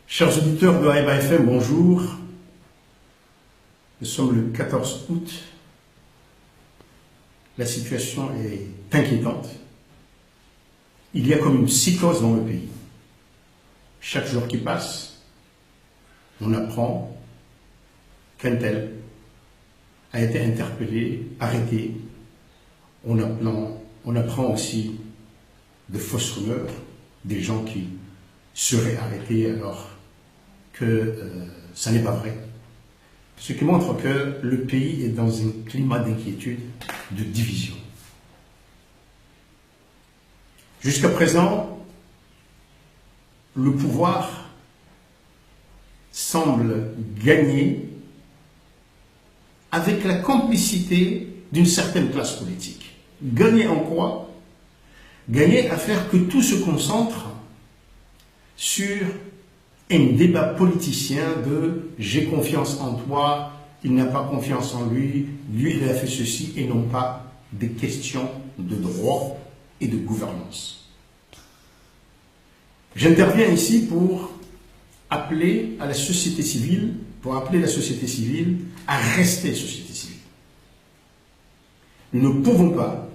Chers auditeurs de Haïba FM, bonjour. Nous sommes le 14 août. La situation est inquiétante. Il y a comme une psychose dans le pays. Chaque jour qui passe, on apprend qu'un tel a été interpellé, arrêté. On apprend aussi de fausses rumeurs, des gens qui seraient arrêtés alors que ça n'est pas vrai. Ce qui montre que le pays est dans un climat d'inquiétude, de division. Jusqu'à présent, le pouvoir semble gagner avec la complicité d'une certaine classe politique. Gagner en quoi? Gagner à faire que tout se concentre sur un débat politicien de « j'ai confiance en toi », il n'a pas confiance en lui, lui il a fait ceci, et non pas des questions de droit et de gouvernance. J'interviens ici pour appeler à la société civile, à rester société civile. Nous ne pouvons pas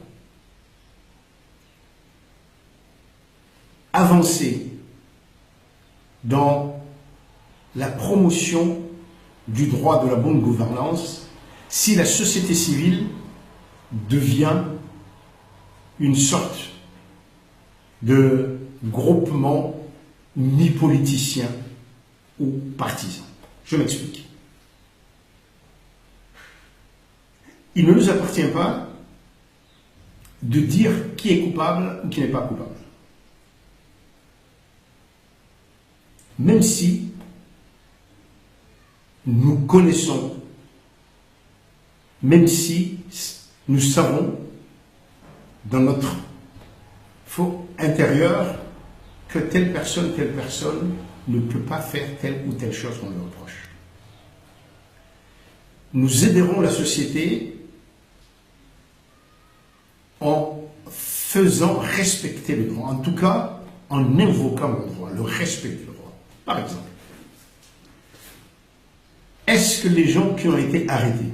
avancer dans la promotion du droit de la bonne gouvernance si la société civile devient une sorte de groupement mi-politicien ou partisan. Je m'explique. Il ne nous appartient pas de dire qui est coupable ou qui n'est pas coupable. Même si nous connaissons, même si nous savons dans notre faux intérieur que telle personne ne peut pas faire telle ou telle chose qu'on lui reproche. Nous aiderons la société en faisant respecter le droit, en tout cas en invoquant le droit, le respect du droit. Par exemple, est-ce que les gens qui ont été arrêtés,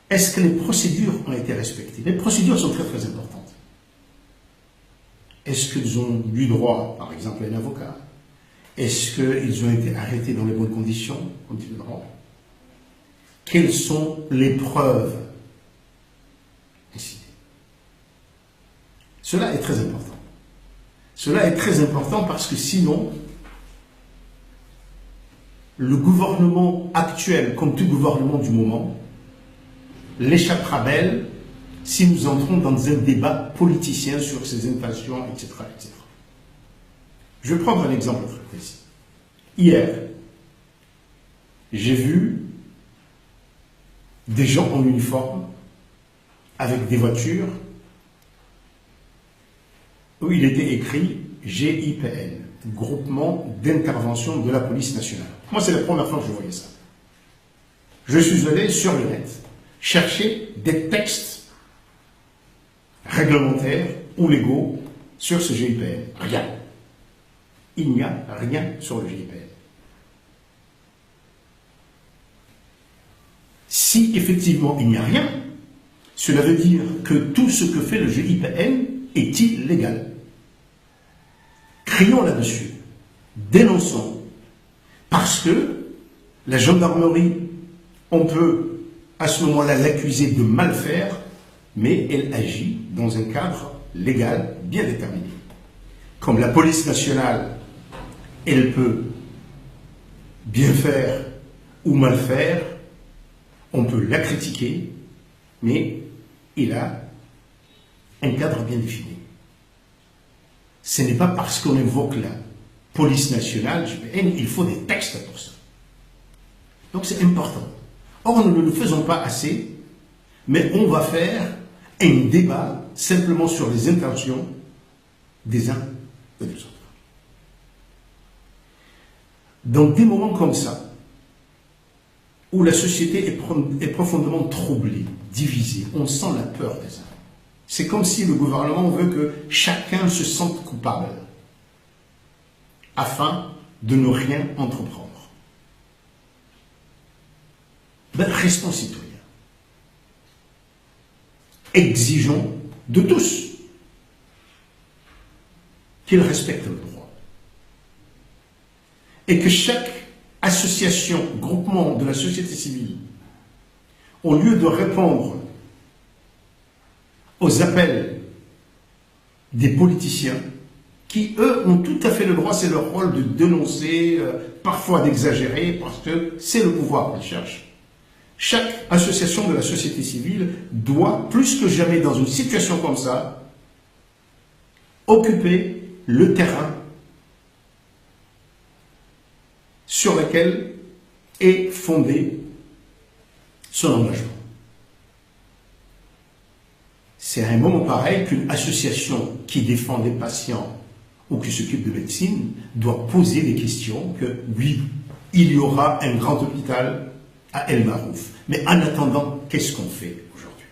est-ce que les procédures ont été respectées? Les procédures sont très très importantes. Est-ce qu'ils ont eu droit, par exemple, à un avocat? Est-ce qu'ils ont été arrêtés dans les bonnes conditions, comme dit le droit? Quelles sont les preuves? Cela est très important. Cela est très important parce que sinon, le gouvernement actuel, comme tout gouvernement du moment, l'échappera belle si nous entrons dans un débat politicien sur ces intentions, etc., etc. Je vais prendre un exemple très précis. Hier, j'ai vu des gens en uniforme avec des voitures où il était écrit GIPN, Groupement d'intervention de la police nationale. Moi, c'est la première fois que je voyais ça. Je suis allé sur le net chercher des textes réglementaires ou légaux sur ce GIPN. Rien. Il n'y a rien sur le GIPN. Si effectivement il n'y a rien, cela veut dire que tout ce que fait le GIPN est illégal. Crions là-dessus, dénonçons, parce que la gendarmerie, on peut à ce moment-là l'accuser de mal faire, mais elle agit dans un cadre légal bien déterminé. Comme la police nationale, elle peut bien faire ou mal faire, on peut la critiquer, mais il a un cadre bien défini. Ce n'est pas parce qu'on invoque la police nationale, il faut des textes pour ça. Donc c'est important. Or, nous ne le faisons pas assez, mais on va faire un débat simplement sur les intentions des uns et des autres. Dans des moments comme ça, où la société est profondément troublée, divisée, on sent la peur des uns. C'est comme si le gouvernement veut que chacun se sente coupable. afin de ne rien entreprendre. Ben, restons citoyens. Exigeons de tous qu'ils respectent le droit. Et que chaque association, groupement de la société civile, au lieu de répondre aux appels des politiciens, qui, eux, ont tout à fait le droit, c'est leur rôle de dénoncer, parfois d'exagérer, parce que c'est le pouvoir qu'ils cherchent. Chaque association de la société civile doit, plus que jamais dans une situation comme ça, occuper le terrain sur lequel est fondé son engagement. C'est à un moment pareil qu'une association qui défend des patients ou qui s'occupe de médecine doit poser des questions que, oui, il y aura un grand hôpital à El Marouf. Mais en attendant, qu'est-ce qu'on fait aujourd'hui?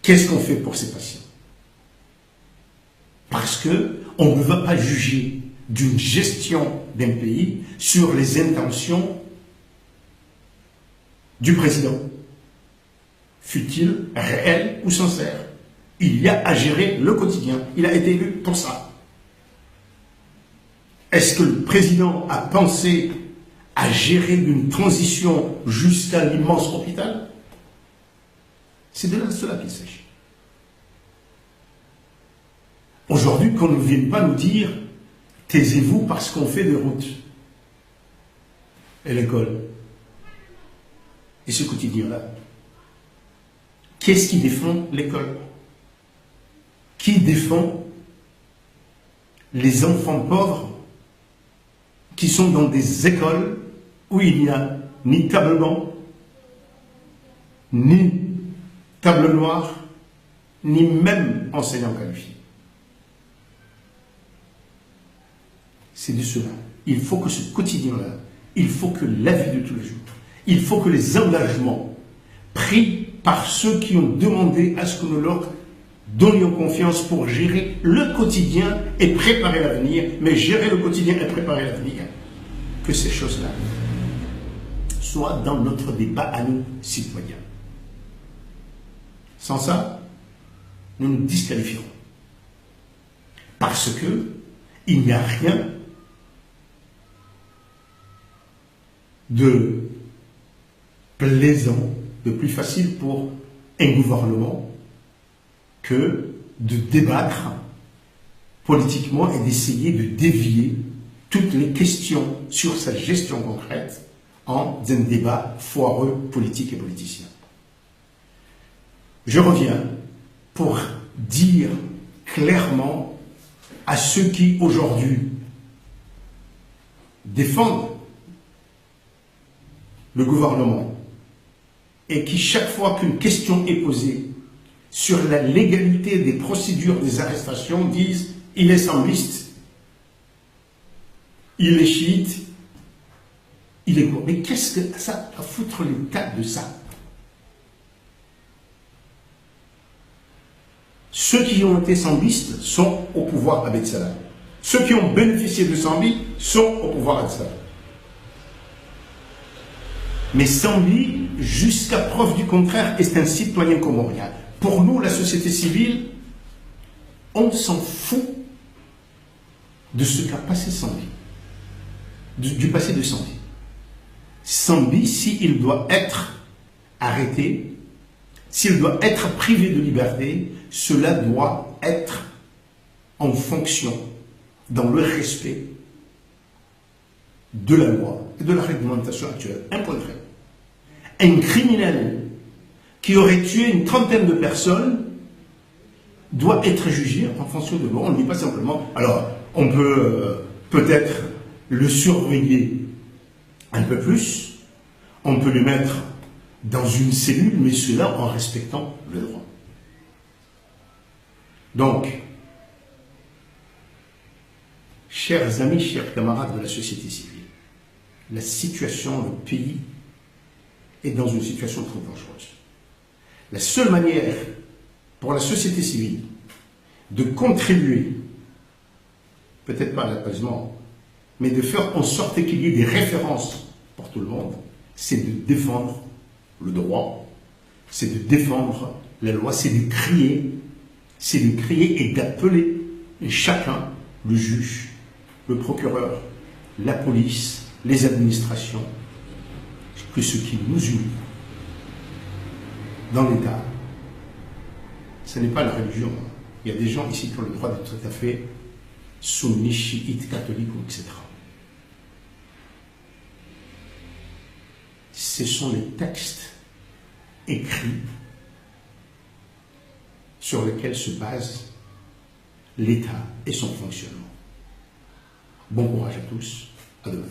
Qu'est-ce qu'on fait pour ces patients? Parce qu'on ne va pas juger d'une gestion d'un pays sur les intentions du président, fut-il réel ou sincère. Il y a à gérer le quotidien. Il a été élu pour ça. Est-ce que le président a pensé à gérer une transition jusqu'à l'immense hôpital? C'est de cela qu'il s'agit. Aujourd'hui, qu'on ne vienne pas nous dire « taisez-vous parce qu'on fait des routes » et l'école. Et ce quotidien-là. Qu'est-ce qui défend l'école? Qui défend les enfants pauvres qui sont dans des écoles où il n'y a ni table blanc, ni table noire, ni même enseignant qualifié? C'est de cela. Il faut que ce quotidien-là, il faut que la vie de tous les jours, il faut que les engagements pris par ceux qui ont demandé à ce que nous leur donnions confiance pour gérer le quotidien et préparer l'avenir, mais gérer le quotidien et préparer l'avenir, que ces choses-là soient dans notre débat à nous, citoyens. Sans ça, nous nous disqualifierons. Parce que il n'y a rien de plaisant, de plus facile pour un gouvernement que de débattre politiquement et d'essayer de dévier toutes les questions sur sa gestion concrète en un débat foireux politique et politicien. Je reviens pour dire clairement à ceux qui aujourd'hui défendent le gouvernement et qui, chaque fois qu'une question est posée sur la légalité des procédures des arrestations, disent « il est sambiste, il est chiite, il est quoi ?» Mais qu'est-ce que ça a à foutre l'état de ça? Ceux qui ont été sambistes sont au pouvoir à Bethsaida. Ceux qui ont bénéficié de Sambi sont au pouvoir à Bethsaida. Mais Sambi, jusqu'à preuve du contraire, est un citoyen comorien. Pour nous, la société civile, on s'en fout de ce qu'a passé Sambi, du passé de Sambi. Sambi, s'il doit être arrêté, s'il doit être privé de liberté, cela doit être en fonction, dans le respect de la loi et de la réglementation actuelle. Un point de fait. Un criminel qui aurait tué une trentaine de personnes doit être jugé en fonction de loi. On ne dit pas simplement, alors on peut peut-être le surveiller un peu plus, on peut le mettre dans une cellule, mais cela en respectant le droit. Donc, chers amis, chers camarades de la société civile, la situation, le pays est dans une situation trop dangereuse. La seule manière pour la société civile de contribuer peut-être pas l'apaisement, mais de faire en sorte qu'il y ait des références pour tout le monde, c'est de défendre le droit, c'est de défendre la loi, c'est de crier et d'appeler chacun, le juge, le procureur, la police, les administrations, que ce qui nous unit dans l'État, ce n'est pas la religion. Il y a des gens ici qui ont le droit d'être tout à fait sunnis, chiites, catholiques, etc. Ce sont les textes écrits sur lesquels se base l'État et son fonctionnement. Bon courage à tous, à demain.